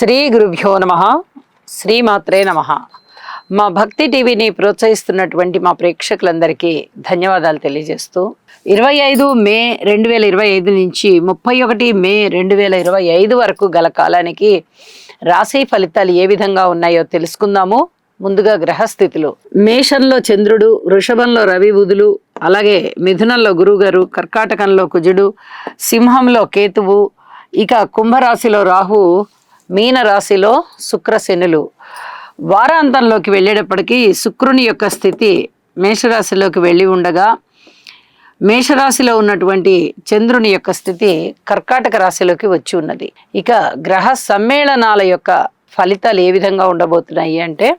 శ్రీ గురుభ్యో నమ. శ్రీమాత్రే నమ. మా భక్తి టీవీని ప్రోత్సహిస్తున్నటువంటి మా ప్రేక్షకులందరికీ ధన్యవాదాలు తెలియజేస్తూ 25 మే 2025 నుంచి 31 మే 2025 వరకు గల కాలానికి రాశి ఫలితాలు ఏ విధంగా ఉన్నాయో తెలుసుకుందాము. ముందుగా గ్రహస్థితులు: మేషంలో చంద్రుడు, వృషభంలో రవి బుధులు, అలాగే మిథునంలో గురువుగారు, కర్కాటకంలో కుజుడు, సింహంలో కేతువు, ఇక కుంభరాశిలో రాహు, మీన రాశిలో శుక్రశనులు. వారాంతంలోకి వెళ్ళేటప్పటికీ శుక్రుని యొక్క స్థితి మేషరాశిలోకి వెళ్ళి ఉండగా, మేషరాశిలో ఉన్నటువంటి చంద్రుని యొక్క స్థితి కర్కాటక రాశిలోకి వచ్చి ఉన్నది. ఇక గ్రహ సమ్మేళనాల యొక్క ఫలితాలు ఏ విధంగా ఉండబోతున్నాయి అంటే,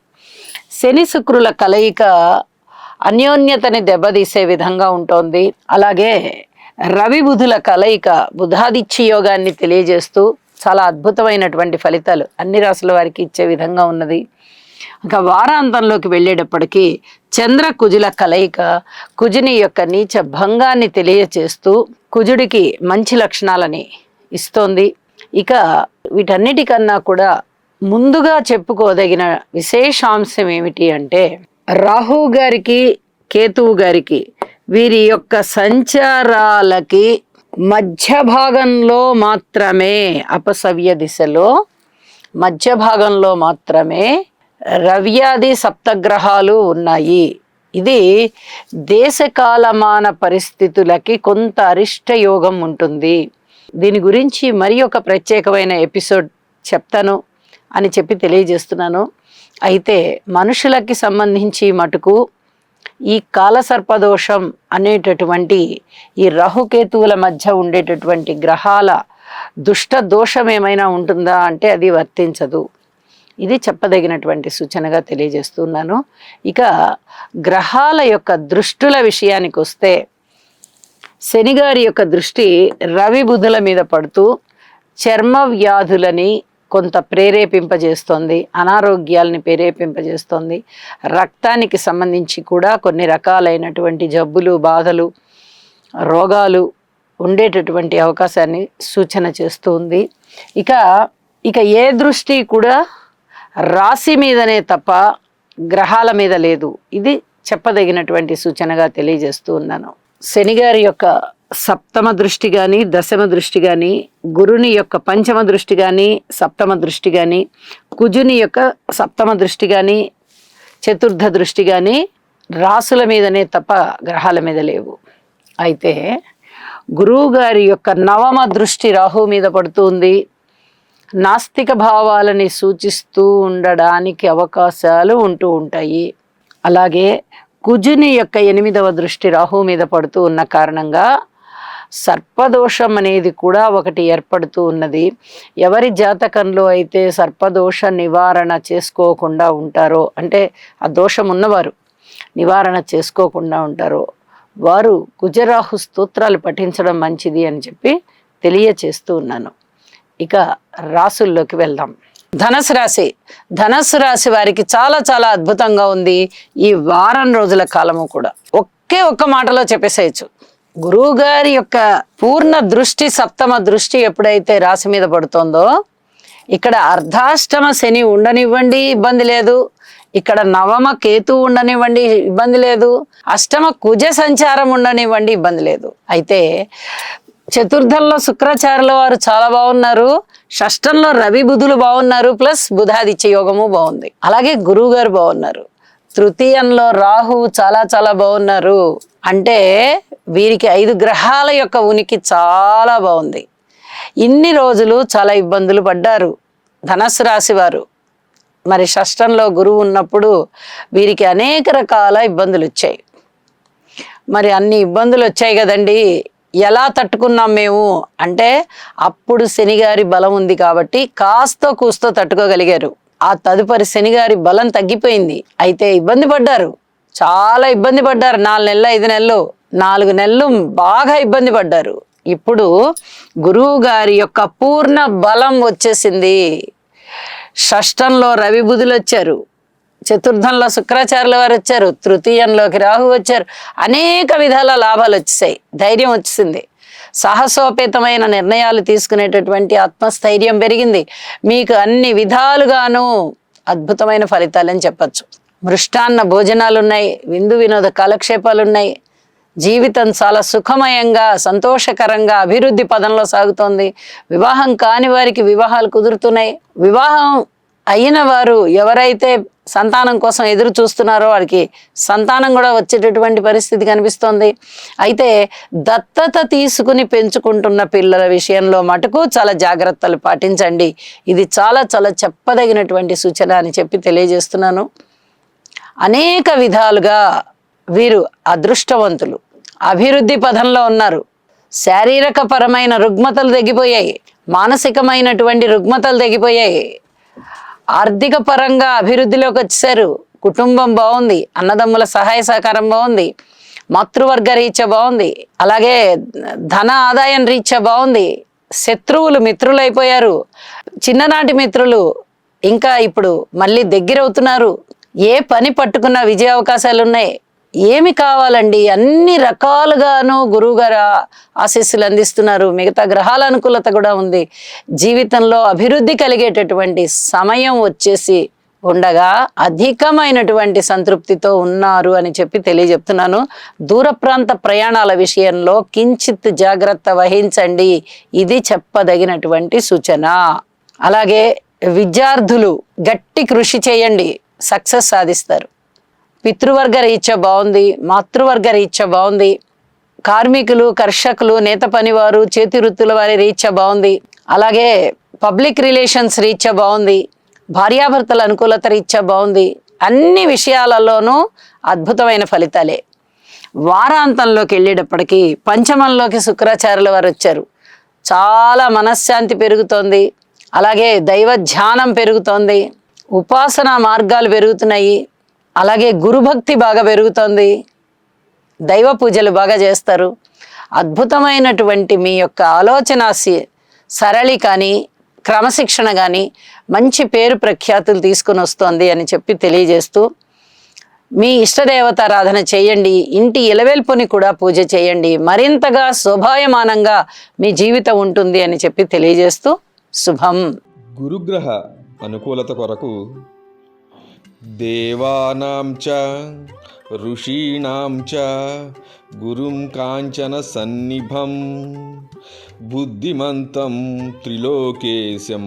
శని శుక్రుల కలయిక అన్యోన్యతని దెబ్బతీసే విధంగా ఉంటుంది. అలాగే రవి బుధుల కలయిక బుధాదిత్య యోగాన్ని తెలియజేస్తూ చాలా అద్భుతమైనటువంటి ఫలితాలు అన్ని రాశుల వారికి ఇచ్చే విధంగా ఉన్నది. ఇంకా వారాంతంలోకి వెళ్ళేటప్పటికీ చంద్ర కుజుల కలయిక కుజుని యొక్క నీచ భంగాన్ని తెలియచేస్తూ కుజుడికి మంచి లక్షణాలని ఇస్తోంది. ఇక వీటన్నిటికన్నా కూడా ముందుగా చెప్పుకోదగిన విశేషాంశం ఏమిటి అంటే, రాహు గారికి, కేతువు గారికి వీరి యొక్క సంచారాలకి మధ్య భాగంలో మాత్రమే, అపసవ్య దిశలో మధ్య భాగంలో మాత్రమే రవ్యాది సప్తగ్రహాలు ఉన్నాయి. ఇది దేశకాలమాన పరిస్థితులకి కొంత అరిష్ట యోగం ఉంటుంది. దీని గురించి మరి ఒక ప్రత్యేకమైన ఎపిసోడ్ చెప్తాను అని చెప్పి తెలియజేస్తున్నాను. అయితే మనుషులకి సంబంధించి మటుకు ఈ కాలసర్పదోషం అనేటటువంటి ఈ రాహుకేతువుల మధ్య ఉండేటటువంటి గ్రహాల దుష్ట దోషం ఏమైనా ఉంటుందా అంటే అది వర్తించదు. ఇది చెప్పదగినటువంటి సూచనగా తెలియజేస్తున్నాను. ఇక గ్రహాల యొక్క దృష్టుల విషయానికి వస్తే, శనిగారి యొక్క దృష్టి రవి బుధుల మీద పడుతూ చర్మ వ్యాధులని కొంత ప్రేరేపింపజేస్తోంది, అనారోగ్యాలని ప్రేరేపింపజేస్తోంది. రక్తానికి సంబంధించి కూడా కొన్ని రకాలైనటువంటి జబ్బులు, బాధలు, రోగాలు ఉండేటటువంటి అవకాశాన్ని సూచన చేస్తుంది. ఇక ఏ దృష్టి కూడా రాశి మీదనే తప్ప గ్రహాల మీద లేదు. ఇది చెప్పదగినటువంటి సూచనగా తెలియజేస్తూ ఉన్నాను. శనిగారి యొక్క సప్తమ దృష్టి కానీ, దశమ దృష్టి కానీ, గురుని యొక్క పంచమ దృష్టి కానీ, సప్తమ దృష్టి కానీ, కుజుని యొక్క సప్తమ దృష్టి కానీ, చతుర్థ దృష్టి కానీ రాసుల మీదనే తప్ప గ్రహాల మీద లేవు. అయితే గురువు గారి యొక్క నవమ దృష్టి రాహు మీద పడుతుంది. నాస్తిక భావాలని సూచిస్తూ ఉండడానికి అవకాశాలు ఉంటూ ఉంటాయి. అలాగే కుజుని యొక్క 8వ దృష్టి రాహు మీద పడుతూ ఉన్న కారణంగా సర్పదోషం అనేది కూడా ఒకటి ఏర్పడుతూ ఉన్నది. ఎవరి జాతకంలో అయితే సర్పదోష నివారణ చేసుకోకుండా ఉంటారో, అంటే ఆ దోషం ఉన్నవారు నివారణ చేసుకోకుండా ఉంటారో, వారు కుజరాహు స్తోత్రాలు పఠించడం మంచిది అని చెప్పి తెలియచేస్తూ ఉన్నాను. ఇక రాసుల్లోకి వెళ్దాం. ధనస్సు రాశి వారికి చాలా చాలా అద్భుతంగా ఉంది ఈ వారం రోజుల కాలము కూడా. ఒక్క మాటలో చెప్పేసేయచ్చు. గురువు గారి యొక్క పూర్ణ దృష్టి, సప్తమ దృష్టి ఎప్పుడైతే రాశి మీద పడుతోందో, ఇక్కడ అర్ధాష్టమ శని ఉండనివ్వండి ఇబ్బంది లేదు, ఇక్కడ నవమ కేతు ఉండనివ్వండి ఇబ్బంది లేదు, అష్టమ కుజ సంచారం ఉండనివ్వండి ఇబ్బంది లేదు. అయితే చతుర్థంలో శుక్రాచార్యుల వారు చాలా బాగున్నారు, షష్టంలో రవి బుధులు బాగున్నారు, ప్లస్ బుధాదిత్య యోగము బాగుంది. అలాగే గురువు గారు బాగున్నారు. తృతీయంలో రాహు చాలా చాలా బాగున్నారు. అంటే వీరికి 5 గ్రహాల యొక్క ఉనికి చాలా బాగుంది. ఇన్ని రోజులు చాలా ఇబ్బందులు పడ్డారు ధనస్సు రాశి వారు. మరి షష్టంలో గురువు ఉన్నప్పుడు వీరికి అనేక రకాల ఇబ్బందులు వచ్చాయి. మరి అన్ని ఇబ్బందులు వచ్చాయి కదండి, ఎలా తట్టుకున్నాం మేము అంటే, అప్పుడు శనిగారి బలం ఉంది కాబట్టి కాస్తో కూస్తో తట్టుకోగలిగారు. ఆ తదుపరి శనిగారి బలం తగ్గిపోయింది. అయితే ఇబ్బంది పడ్డారు, చాలా ఇబ్బంది పడ్డారు. 4 నెలలు 5 నెలలు 4 నెలలు బాగా ఇబ్బంది పడ్డారు. ఇప్పుడు గురువు గారి యొక్క పూర్ణ బలం వచ్చేసింది. షష్టంలో రవి బుధులు వచ్చారు, చతుర్థంలో శుక్రాచార్యుల వారు వచ్చారు, తృతీయంలోకి రాహు వచ్చారు. అనేక విధాల లాభాలు వచ్చేసాయి, ధైర్యం వచ్చింది. సాహసోపేతమైన నిర్ణయాలు తీసుకునేటటువంటి ఆత్మస్థైర్యం పెరిగింది. మీకు అన్ని విధాలుగాను అద్భుతమైన ఫలితాలని చెప్పచ్చు. మృష్టాన్న భోజనాలు ఉన్నాయి, విందు వినోద కాలక్షేపాలు ఉన్నాయి. జీవితం చాలా సుఖమయంగా, సంతోషకరంగా అభివృద్ధి పదంలో సాగుతోంది. వివాహం కాని వారికి వివాహాలు కుదురుతున్నాయి. వివాహం అయిన వారు ఎవరైతే సంతానం కోసం ఎదురు చూస్తున్నారో వారికి సంతానం కూడా వచ్చేటటువంటి పరిస్థితి కనిపిస్తోంది. అయితే దత్తత తీసుకుని పెంచుకుంటున్న పిల్లల విషయంలో మటుకు చాలా జాగ్రత్తలు పాటించండి. ఇది చాలా చాలా చెప్పదగినటువంటి సూచన అని చెప్పి తెలియజేస్తున్నాను. అనేక విధాలుగా వీరు అదృష్టవంతులు, అభివృద్ధి పదంలో ఉన్నారు. శారీరక పరమైన రుగ్మతలు తగ్గిపోయాయి, మానసికమైనటువంటి రుగ్మతలు తగ్గిపోయాయి. ఆర్థిక పరంగా అభివృద్ధిలోకి వచ్చేసారు. కుటుంబం బాగుంది, అన్నదమ్ముల సహాయ సహకారం బాగుంది, మాతృవర్గ రీత్యా బాగుంది, అలాగే ధన ఆదాయం రీత్యా బాగుంది. శత్రువులు మిత్రులైపోయారు. చిన్ననాటి మిత్రులు ఇంకా ఇప్పుడు మళ్ళీ దగ్గరవుతున్నారు. ఏ పని పట్టుకున్న విజయ అవకాశాలు ఉన్నాయి. ఏమి కావాలండి, అన్ని రకాలుగాను గురువుగారు ఆశీస్సులు అందిస్తున్నారు. మిగతా గ్రహాల అనుకూలత కూడా ఉంది. జీవితంలో అభివృద్ధి కలిగేటటువంటి సమయం వచ్చేసి ఉండగా అధికమైనటువంటి సంతృప్తితో ఉన్నారు అని చెప్పి తెలియజెప్తున్నాను. దూర ప్రాంత ప్రయాణాల విషయంలో కించిత్ జాగ్రత్త వహించండి, ఇది చెప్పదగినటువంటి సూచన. అలాగే విద్యార్థులు గట్టి కృషి చేయండి, సక్సెస్ సాధిస్తారు. పితృవర్గ రీత్యా బాగుంది, మాతృవర్గ రీత్యా బాగుంది. కార్మికులు, కర్షకులు, నేత పనివారు, చేతి వృత్తుల వారి రీత్యా బాగుంది. అలాగే పబ్లిక్ రిలేషన్స్ రీత్యా బాగుంది. భార్యాభర్తల అనుకూలత రీత్యా బాగుంది. అన్ని విషయాలలోనూ అద్భుతమైన ఫలితాలే. వారాంతంలోకి వెళ్ళేటప్పటికీ పంచమంలోకి శుక్రాచార్యుల వారు వచ్చారు. చాలా మనశ్శాంతి పెరుగుతోంది. అలాగే దైవ ధ్యానం పెరుగుతోంది. ఉపాసనా మార్గాలు పెరుగుతున్నాయి. అలాగే గురుభక్తి బాగా పెరుగుతోంది. దైవ పూజలు బాగా చేస్తారు. అద్భుతమైనటువంటి మీ యొక్క ఆలోచన సరళి కానీ, క్రమశిక్షణ కానీ మంచి పేరు ప్రఖ్యాతులు తీసుకుని వస్తోంది అని చెప్పి తెలియజేస్తూ, మీ ఇష్టదేవతారాధన చేయండి, ఇంటి ఇలవేల్పుని కూడా పూజ చేయండి, మరింతగా శోభాయమానంగా మీ జీవితం ఉంటుంది అని చెప్పి తెలియజేస్తూ శుభం. గురుగ్రహ అనుకూలత కొరకు దేవానాం చ ఋషీణాం చ గురుం కాంచన సన్నిభం బుద్ధిమంతం త్రిలోకేశం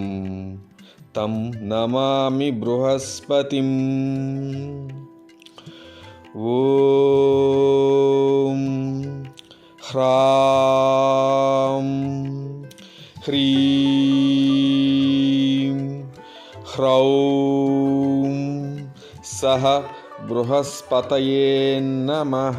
తం నమామి బృహస్పతిం. ఓం హ్రాం హ్రీం హ్రౌం సహ బృహస్పతయే నమః.